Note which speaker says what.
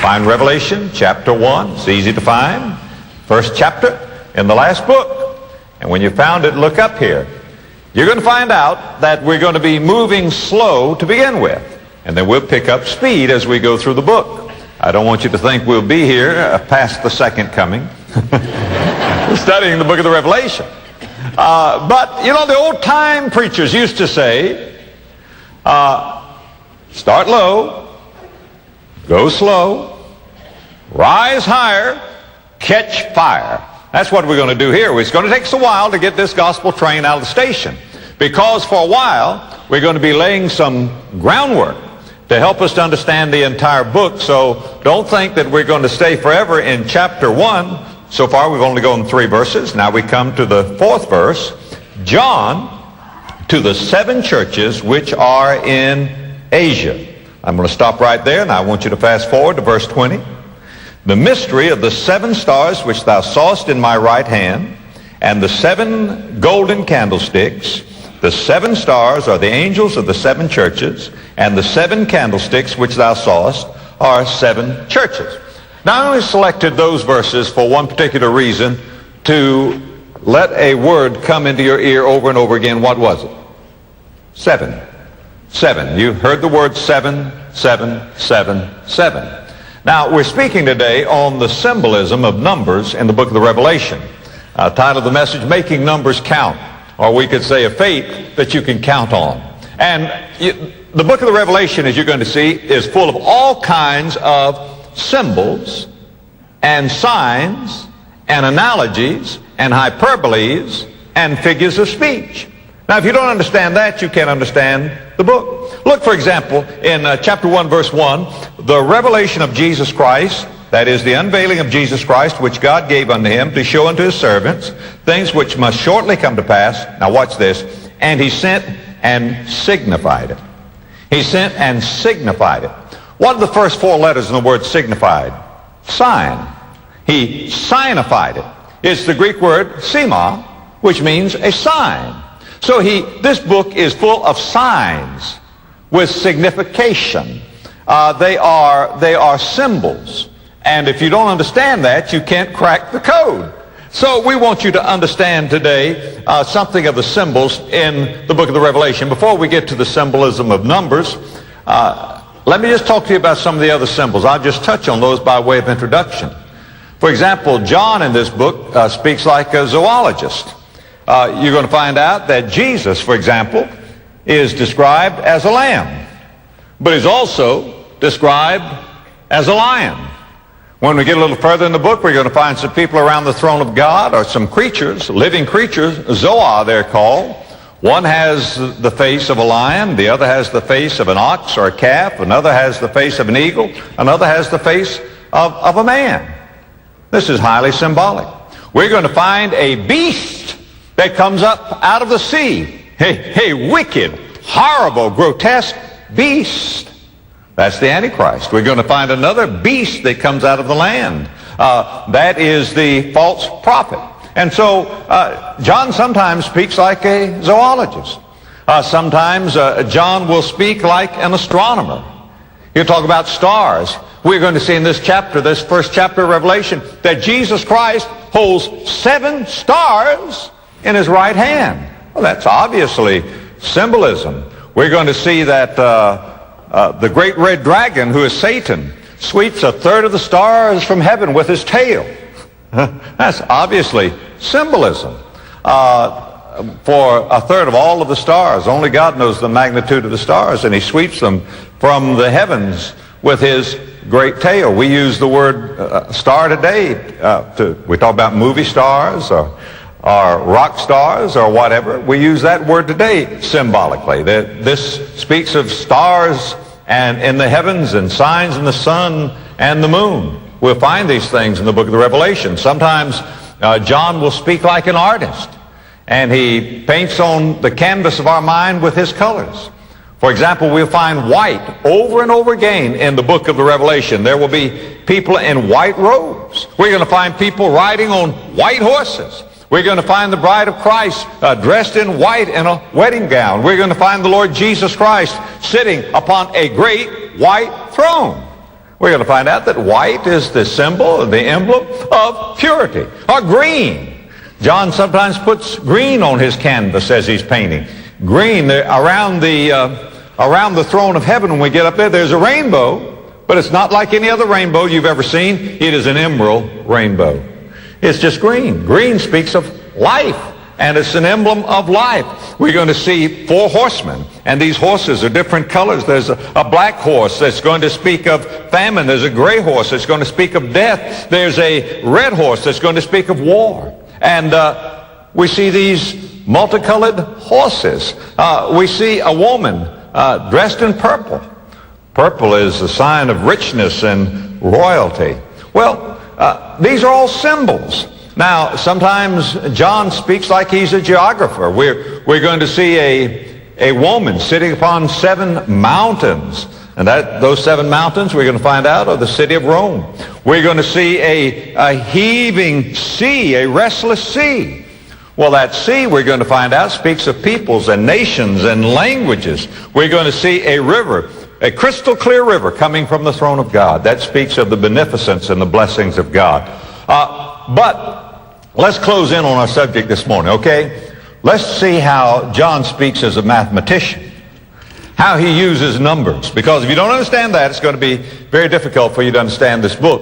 Speaker 1: Find Revelation chapter 1. It's easy to find. First chapter in the last book. And when you found it, look up here. You're going to find out that we're going to be moving slow to begin with. And then we'll pick up speed as we go through the book. I don't want you to think we'll be here past the second coming. We're studying the book of the Revelation. But, you know, the old-time preachers used to say, start low, go slow, rise higher, catch fire. That's what we're going to do here. It's going to take us a while to get this gospel train out of the station, because for a while we're going to be laying some groundwork to help us to understand the entire book. So don't think that we're going to stay forever in chapter 1. So far we've only gone 3 verses. Now we come to the 4th verse. John, to the 7 churches which are in Asia. I'm going to stop right there, and I want you to fast forward to verse 20. The mystery of the 7 stars which thou sawest in my right hand, and the 7 golden candlesticks. The 7 stars are the angels of the 7 churches, and the 7 candlesticks which thou sawest are 7 churches. Now I only selected those verses for one particular reason, to let a word come into your ear over and over again. What was it? 7. 7. You heard the word 7, 7, 7, 7. Now, we're speaking today on the symbolism of numbers in the book of the Revelation. Title of the message, Making Numbers Count. Or we could say a faith that you can count on. And the book of the Revelation, as you're going to see, is full of all kinds of symbols and signs and analogies and hyperboles and figures of speech. Now, if you don't understand that, you can't understand the book. Look, for example, in chapter 1, verse 1, the revelation of Jesus Christ, that is the unveiling of Jesus Christ, which God gave unto him to show unto his servants things which must shortly come to pass. Now watch this. And he sent and signified it. He sent and signified it. What are the first 4 letters in the word signified? Sign. He signified it. It's the Greek word sema, which means a sign. So this book is full of signs with signification. They are symbols. And if you don't understand that, you can't crack the code. So we want you to understand today something of the symbols in the book of the Revelation. Before we get to the symbolism of numbers, let me just talk to you about some of the other symbols. I'll just touch on those by way of introduction. For example, John in this book speaks like a zoologist. You're going to find out that Jesus, for example, is described as a lamb, but he's also described as a lion. When we get a little further in the book, we're going to find some people around the throne of God, or some creatures, living creatures, zoa they're called. One has the face of a lion, the other has the face of an ox or a calf, another has the face of an eagle, another has the face of a man. This is highly symbolic. We're going to find a beast that comes up out of the sea. A wicked, horrible, grotesque beast. That's the Antichrist. We're going to find another beast that comes out of the land. That is the false prophet. And so John sometimes speaks like a zoologist. Sometimes John will speak like an astronomer. He'll talk about stars. We're going to see in this chapter, this first chapter of Revelation, that Jesus Christ holds 7 stars in his right hand. Well, that's obviously symbolism. We're going to see that the great red dragon, who is Satan, sweeps 1/3 of the stars from heaven with his tail. That's obviously symbolism. For 1/3 of all of the stars, only God knows the magnitude of the stars, and he sweeps them from the heavens with his great tail. We use the word star today. We talk about movie stars or rock stars or whatever. We use that word today symbolically. This speaks of stars and in the heavens and signs in the sun and the moon. We'll find these things in the book of the Revelation. Sometimes John will speak like an artist, and he paints on the canvas of our mind with his colors. For example, we'll find white over and over again in the book of the Revelation. There will be people in white robes. We're going to find people riding on white horses. We're going to find the bride of Christ dressed in white in a wedding gown. We're going to find the Lord Jesus Christ sitting upon a great white throne. We're going to find out that white is the symbol, the emblem of purity. Or green. John sometimes puts green on his canvas as he's painting. Green, around the throne of heaven when we get up there, there's a rainbow, but it's not like any other rainbow you've ever seen. It is an emerald rainbow. It's just green. Green speaks of life, and it's an emblem of life. We're going to see 4 horsemen, and these horses are different colors. There's a black horse that's going to speak of famine. There's a gray horse that's going to speak of death. There's a red horse that's going to speak of war. And we see these multicolored horses. We see a woman dressed in purple. Purple is a sign of richness and royalty. Well, these are all symbols. Now, sometimes John speaks like he's a geographer. We're going to see a woman sitting upon 7 mountains. And those 7 mountains, we're going to find out, are the city of Rome. We're going to see a heaving sea, a restless sea. Well, that sea, we're going to find out, speaks of peoples and nations and languages. We're going to see a river, a crystal clear river coming from the throne of God. That speaks of the beneficence and the blessings of God. But let's close in on our subject this morning, okay? Let's see how John speaks as a mathematician, how he uses numbers. Because if you don't understand that, it's going to be very difficult for you to understand this book.